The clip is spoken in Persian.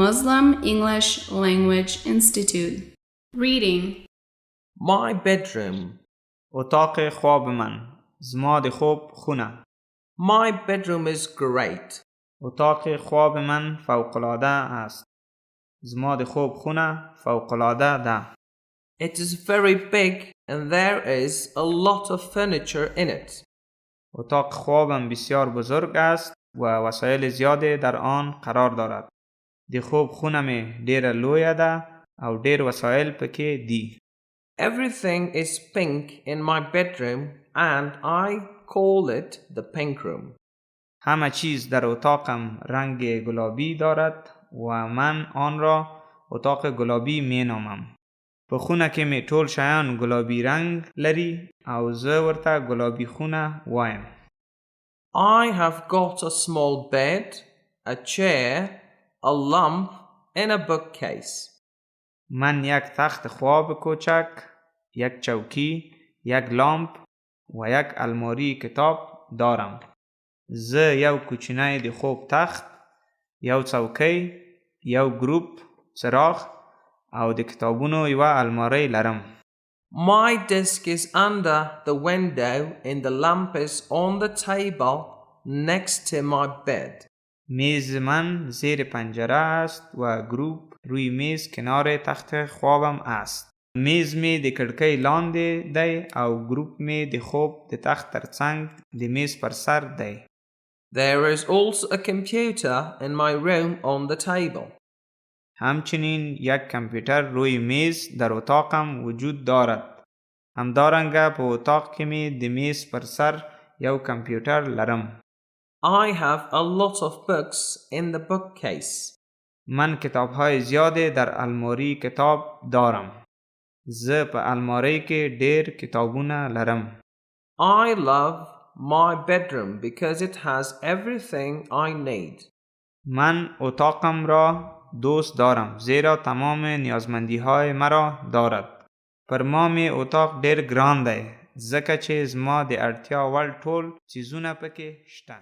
Muslim English Language Institute. Reading. My bedroom. اتاق خواب من. زماد خوب خونه. My bedroom is great. اتاق خواب من فوق‌العاده است. زماد خوب خونه فوق‌العاده ده. It is very big and there is a lot of furniture in it. اتاق خوابم بسیار بزرگ است و وسایل زیاده در آن قرار دارد. د خوب خونه می ډیره لویه ده او ډیر وسایل پکې دي. Everything is pink in my bedroom and I call it the pink room. همه چیز در اتاقم رنگ گلابی دارد و من آن را اتاق گلابی می نامم. په خونه کې می ټول شیان گلابی رنگ لري او زه ورته گلابی خونه وایم. I have got a small bed, a chair, a lamp and a bookcase. من یک تخت خواب کوچک، یک چوکی، یک لامپ و یک الماری کتاب دارم. زه یو کوچنی د خوب تخت، یو چوکی، یو گروپ څراغ او د کتابونو یو الماری لرم. My desk is under the window and the lamp is on the table next to my bed. میز من زیر پنجره است و گروپ روی میز کنار تخت خوابم است. میز می د کړکۍ لاندې دی او گروپ می د خوب د تخت ترڅنګ د میز پر سر دی. There is also a computer in my room on the table. همچنین یک کامپیوتر روی میز در اتاقم وجود دارد. همدارنگه په اتاق کې می د میز پر سر یو کامپیوتر لرم. I have a lot of books in the bookcase. من کتاب‌های زیاده در الماری کتاب دارم. زه په الماری کې ډیر کتابونه لرم. I love my bedroom because it has everything I need. من اتاقم را دوست دارم زیرا تمام نیازمندی‌های مرا دارد. پر ما می اتاق ډیر ګران دی ځکه چې زما د اړتیا وړ ټول چیزونه پکې شته.